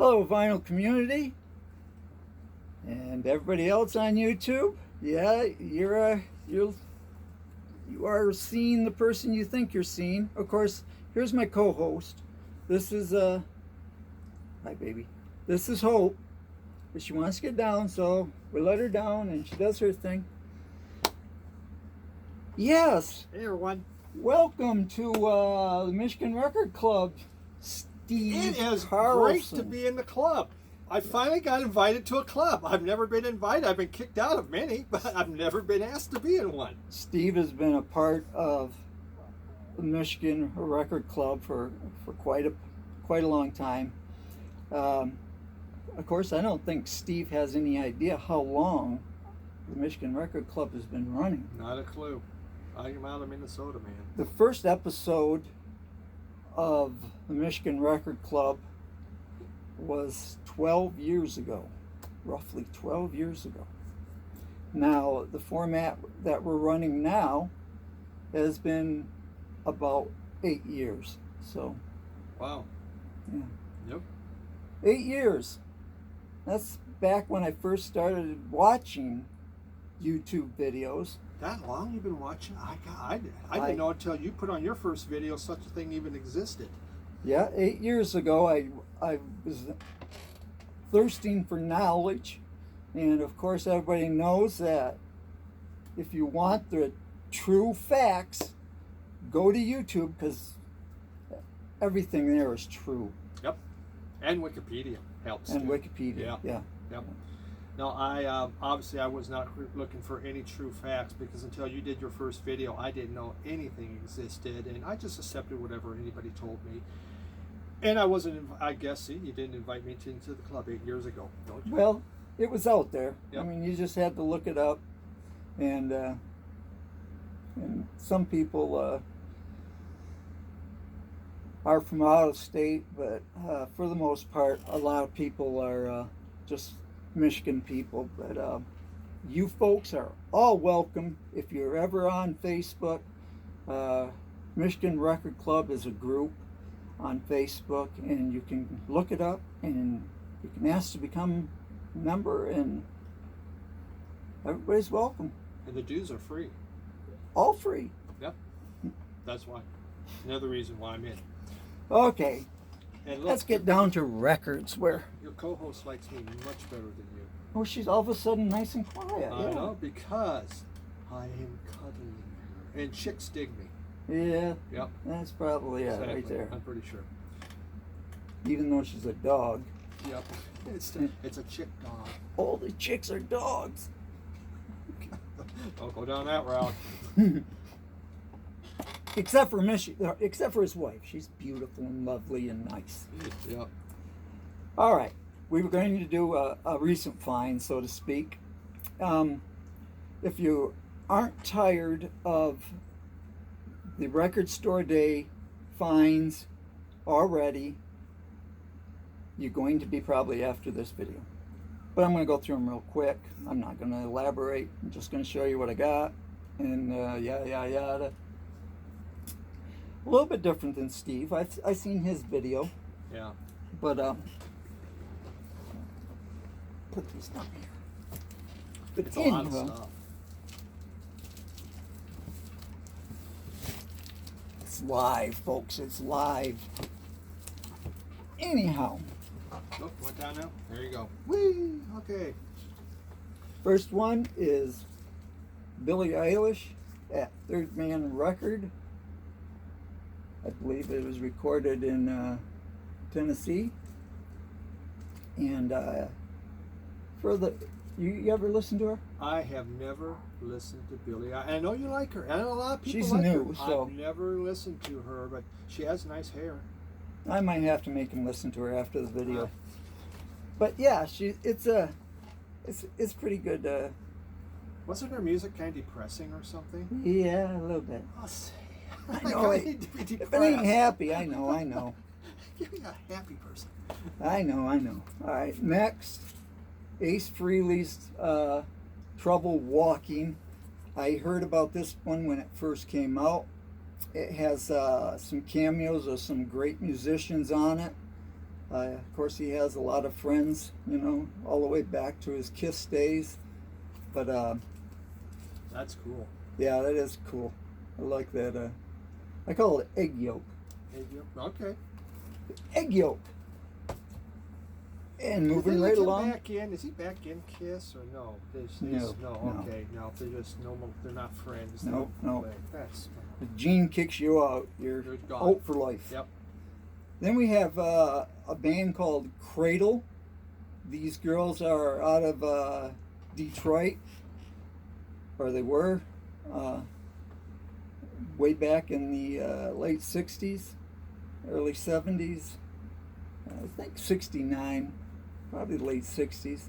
Hello, vinyl community, and everybody else on YouTube. Yeah, you are seeing the person you think you're seeing. Of course, here's my co-host. This is hi baby. This is Hope, but she wants to get down, so we let her down, and she does her thing. Yes. Hey everyone. Welcome to the Michigan Record Club. Steve It is Carlson. great to be in the club. I finally got invited to a club. I've never been invited. I've been kicked out of many, but I've never been asked to be in one. Steve has been a part of the Michigan Record Club for quite a long time. Of course, I don't think Steve has any idea how long the Michigan Record Club has been running. Not a clue. I'm out of Minnesota, man. The first episode of the Michigan Record Club was 12 years ago, roughly 12 years ago. Now, the format that we're running now has been about 8 years. So, Wow. yeah. Yep. 8 years. That's back when I first started watching YouTube videos. That long you've been watching? I didn't know until you put on your first video such a thing even existed. Yeah, 8 years ago, I was thirsting for knowledge, and of course, everybody knows that if you want the true facts, go to YouTube because everything there is true. Yep. And Wikipedia helps. And too. Wikipedia, yeah. Yep. No, obviously I was not looking for any true facts because until you did your first video, I didn't know anything existed, and I just accepted whatever anybody told me. And I wasn't. I guess see, you didn't invite me into the club 8 years ago, don't you? Well, it was out there. Yep. I mean, you just had to look it up, and some people are from out of state, but for the most part, a lot of people are just Michigan people. But you folks are all welcome. If you're ever on Facebook, Michigan Record Club is a group on Facebook, and you can look it up, and you can ask to become a member, and everybody's welcome. And the dues are free. All free. Yep. That's why. Another reason why I'm in. Okay, And look, let's get down to records. Where your co-host likes me much better than you. oh, she's all of a sudden nice and quiet. I know, because I am cuddling her. And chicks dig me. Yeah, Yep. that's probably it Exactly. right there. I'm pretty sure. Even though she's a dog. Yep. It's a chick dog. All the chicks are dogs. Don't go down that route. Except for his wife. She's beautiful and lovely and nice. Yep. All right, we were going to do a recent find, so to speak. If you aren't tired of the record store day finds already, you're going to be probably after this video. But I'm going to go through them real quick. I'm not going to elaborate. I'm just going to show you what I got, and yada yada yada. A little bit different than Steve. I've seen his video, Yeah. but put these down here. But It's a lot of anyhow, stuff. it's live, folks. It's live. Anyhow, Oh, went down now? There you go. Whee! Okay. first one is Billie Eilish at Third Man Record. I believe it was recorded in Tennessee. And you ever listen to her? I have never listened to Billie. I know you like her. I know a lot of people She's like new, her. so- I've never listened to her, but she has nice hair. I might have to make him listen to her after the video. But yeah, it's pretty good. Wasn't her music kind of depressing or something? Yeah, a little bit. I'll say. I Like, know. need to be If it ain't depressed. happy, I know. Give me a happy person. I know. All right, next, Ace Frehley's Trouble Walking. I heard about this one when it first came out. It has some cameos of some great musicians on it. Of course, he has a lot of friends, you know, all the way back to his Kiss days. But That's cool. yeah, that is cool. I like that. I call it egg yolk. Okay. Egg yolk. And Did moving they right let him along. back in? Is he back in Kiss or no? No. Okay. No, they're just normal. They're not friends. No, They no. play. That's If Gene kicks you out, you're gone. out for life. Yep. Then we have a band called Cradle. These girls are out of Detroit, or they were, way back in the late 60s, early 70s. I think 69, probably late 60s.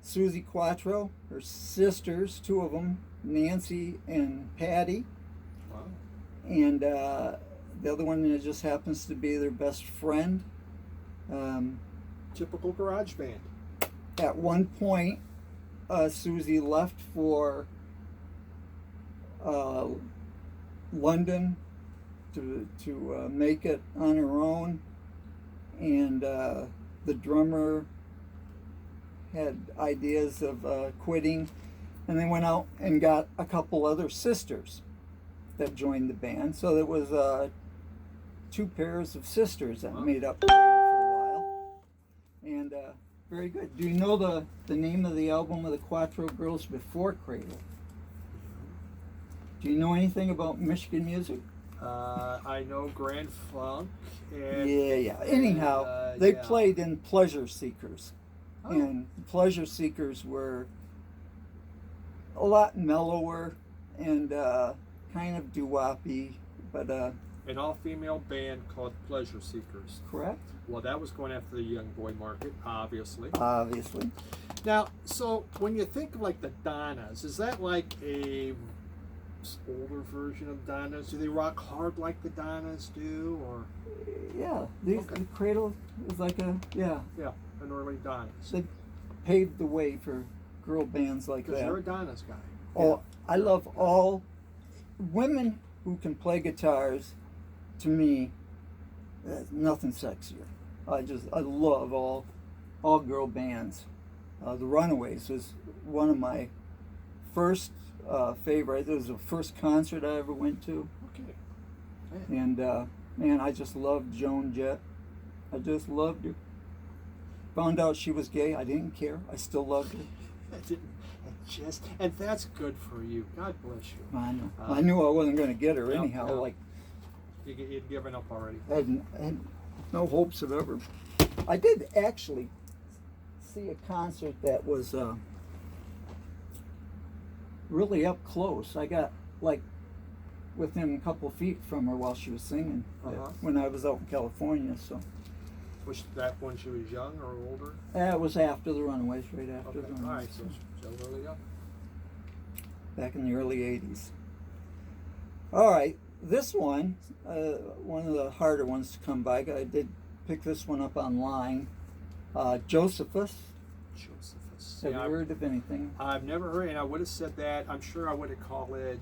Susie Quattro, her sisters, two of them, Nancy and Patty. Wow. And the other one that just happens to be their best friend. Typical garage band. At one point, Susie left for London to make it on her own, and the drummer had ideas of quitting, and they went out and got a couple other sisters that joined the band. So there was two pairs of sisters that made up Cradle for a while, and very good. Do you know the name of the album of the Quattro Girls before Cradle? Do you know anything about Michigan music? I know Grand Funk. And, Yeah. Anyhow, they played in Pleasure Seekers. Oh. And Pleasure Seekers were a lot mellower and kind of doo-woppy, but an all-female band called Pleasure Seekers. correct? Well, that was going after the young boy market, obviously. Obviously. Now, so when you think of like the Donnas, is that like a older version of Donnas? Do they rock hard like the Donnas do, or Yeah, Okay. the Cradle is like an early Donnas? they paved the way for girl bands like Because that. you're a Donnas guy. Oh, I love all women who can play guitars. To me, there's nothing sexier. I love all girl bands. The Runaways was one of my first favorites. It was the first concert I ever went to, Okay. and man, I just loved Joan Jett. I just loved her. Found out she was gay. I didn't care. I still loved her. And that's good for you. God bless you. I know. I knew I wasn't going to get her Yep, anyhow. yep. Like You'd given up already. I had no hopes of ever. I did actually see a concert that was really up close. I got like within a couple feet from her while she was singing when I was out in California. So Was that when she was young or older? it was after the Runaways, right after Okay. the All Runaways. right. So really young. Back in the early 80s. All right, this one, one of the harder ones to come by. I did pick this one up online. Josephus. Josephus. Have you heard of anything? I've never heard, and I would have said that. I'm sure I would have called it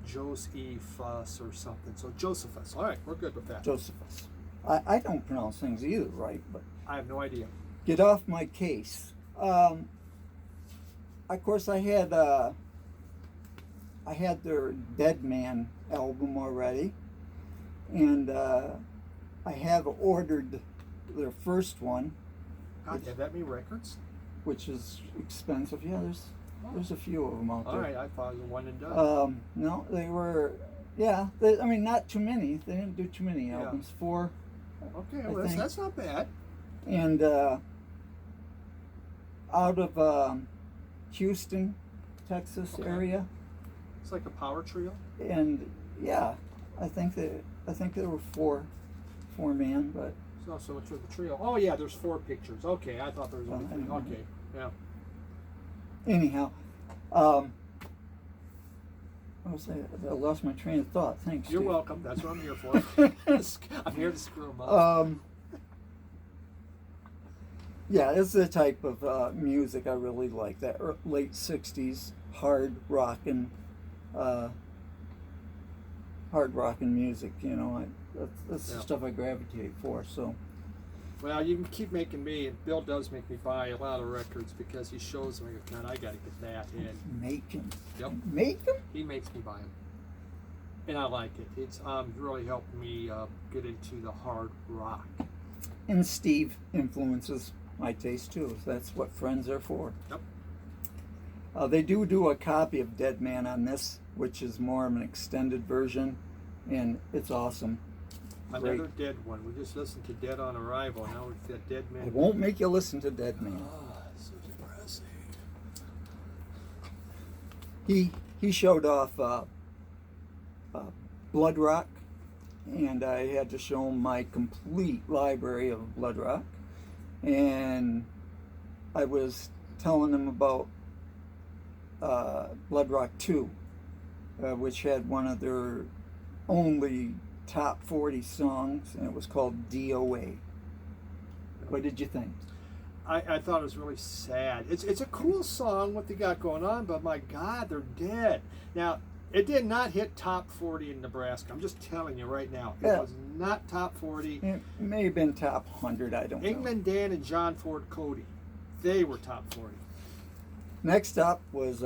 Josephus or something. So Josephus. All right, we're good with that. Josephus. I don't pronounce things either right, but I have no idea. get off my case. Of course, I had their Dead Man album already, and I have ordered their first one, God, have that many records? which is expensive. Yeah, there's a few of them out there. All right, I thought it was one and done. No, they were. Yeah, I mean, not too many. They didn't do too many albums. 4. Okay, I well, think. that's not bad. And out of Houston, Texas area, It's like a power trio. and yeah, I think there were four man, but It's not so much for the trio. Oh yeah, there's 4 pictures. Okay, I thought there was only I 3. don't know. Okay, yeah. anyhow, I lost my train of thought. Thanks. You're Steve. welcome. That's what I'm here for. I'm here to screw them up. Yeah, it's the type of music I really like. That late '60s hard rockin' music. You know, That's Yeah. the stuff I gravitate for. So Well, you can keep making me, and Bill does make me buy a lot of records because he shows me, God, I got to get that. And make them. yep, Make them. he makes me buy them, and I like it. It's really helped me get into the hard rock. And Steve influences my taste too. That's what friends are for. Yep. They do a copy of Dead Man on this, which is more of an extended version, and it's awesome. Another Great. Dead one. We just listened to Dead on Arrival. Now we've got Dead Man. I won't make you listen to Dead Man. So depressing. He showed off Blood Rock, and I had to show him my complete library of Blood Rock, and I was telling him about Blood Rock 2, which had one of their only top 40 songs, and it was called DOA. What did you think? I thought it was really sad. It's a cool song what they got going on, but my God, they're dead. Now, it did not hit top 40 in Nebraska. I'm just telling you right now. It Yeah. was not top 40. It may have been top 100, I don't know. England Dan and John Ford Cody, they were top 40. Next up was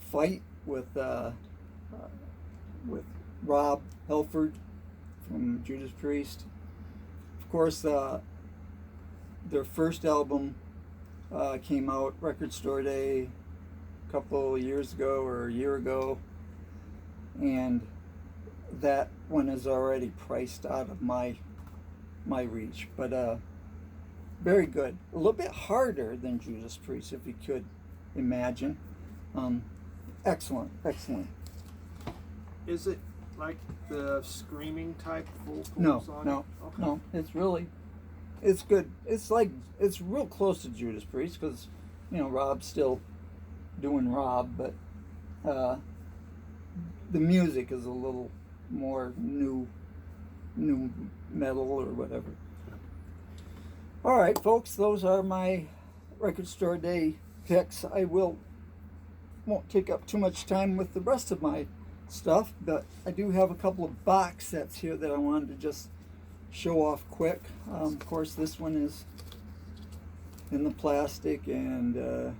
Fight with Rob Helford from Judas Priest. Of course, their first album came out Record Store Day a couple of years ago or a year ago, and that one is already priced out of my reach, but very good. A little bit harder than Judas Priest, if you could imagine. Excellent. Is it like the screaming type vocals on No. it? Okay. No, it's good. It's real close to Judas Priest because, Rob's still doing Rob, but the music is a little more new metal or whatever. All right, folks, those are my Record Store Day picks. I won't take up too much time with the rest of my stuff, but I do have a couple of box sets here that I wanted to just show off quick. Of course, this one is in the plastic and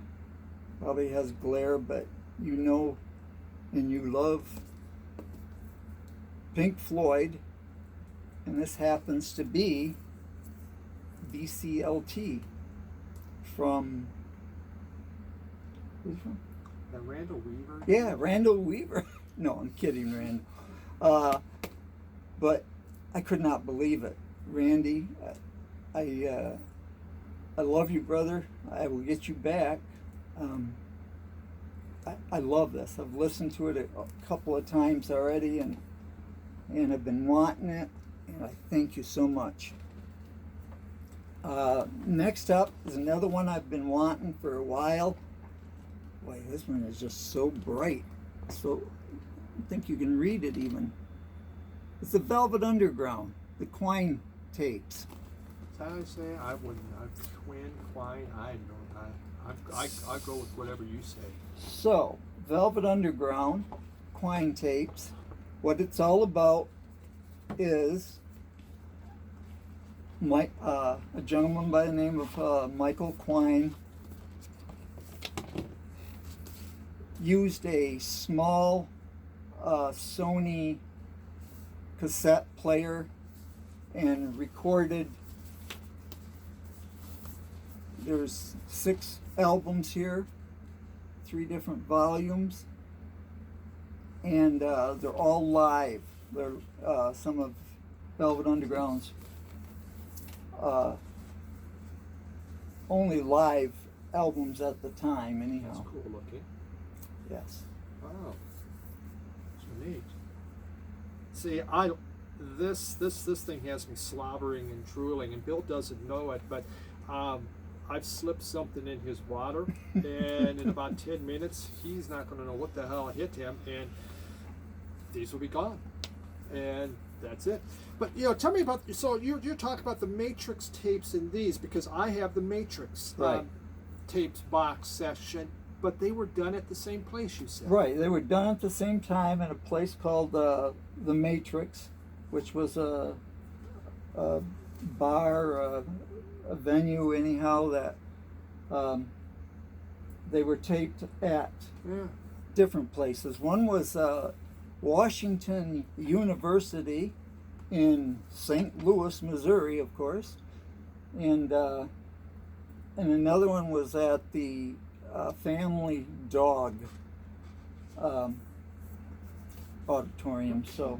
probably has glare, but you know and you love Pink Floyd, and this happens to be VCLT from who's from? Randall Weaver? Yeah, Randall Weaver. No, I'm kidding, Rand. But I could not believe it. Randy, I love you, brother. I will get you back. I love this. I've listened to it a couple of times already, and I've been wanting it, and I thank you so much. Next up is another one I've been wanting for a while. Boy, this one is just so bright. So I think you can read it even. It's the Velvet Underground, the Quine tapes. Is that how I say it? I wouldn't. Quine. I don't. I go with whatever you say. So, Velvet Underground, Quine tapes. What it's all about is a gentleman by the name of Michael Quine used a small Sony cassette player and recorded. There's 6 albums here, 3 different volumes, and they're all live. They're some of Velvet Underground's only live albums at the time, anyhow. That's cool looking. Yes. Wow. So neat. See, this thing has me slobbering and drooling, and Bill doesn't know it, but I've slipped something in his water, and in about 10 minutes, he's not going to know what the hell hit him, and these will be gone, and that's it. But tell me about. So you're talking about the Matrix tapes in these, because I have the Matrix Right. tapes box section, but they were done at the same place. You said. Right. They were done at the same time in a place called the Matrix which was a bar, a venue, anyhow, that they were taped at different places. One was Washington University in St. Louis, Missouri, of course, and another one was at the Family Dog auditorium. So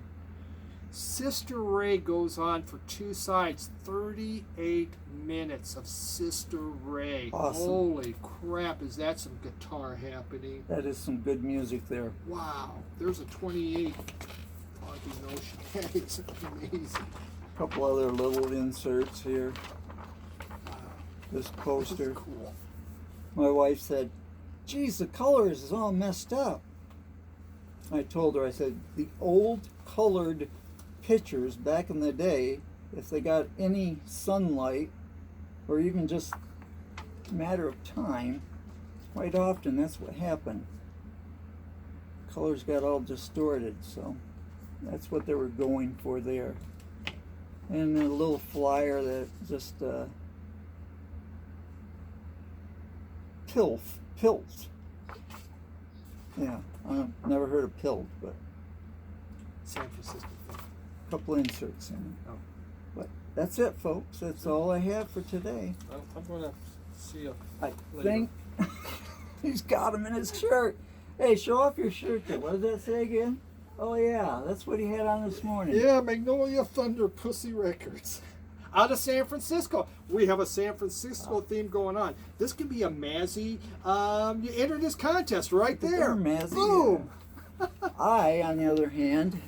Sister Ray goes on for 2 sides, 38 minutes of Sister Ray. Awesome. Holy crap, is that some guitar happening? that is some good music there. Wow, there's a 28 foggy notion. That is amazing. A couple other little inserts here. Wow, This this is poster. cool. My wife said, geez, the colors is all messed up. I told her, I said, the old colored pictures back in the day, if they got any sunlight or even just a matter of time, quite often that's what happened. Colors got all distorted, so that's what they were going for there. And a little flyer that just Pilt. Yeah, I've never heard of Pilt, but San Francisco thing. a couple inserts in it. Oh. But that's it, folks. That's all I have for today. Well, I'm going to see you I later. think he's got him in his shirt. Hey, show off your shirt there. What does that say again? Oh, yeah, that's what he had on this morning. Yeah, Magnolia Thunder Pussy Records. Out of San Francisco. We have a San Francisco theme going on. This can be a Mazzy. You enter this contest right there. Mazzy, Boom. I, on the other hand,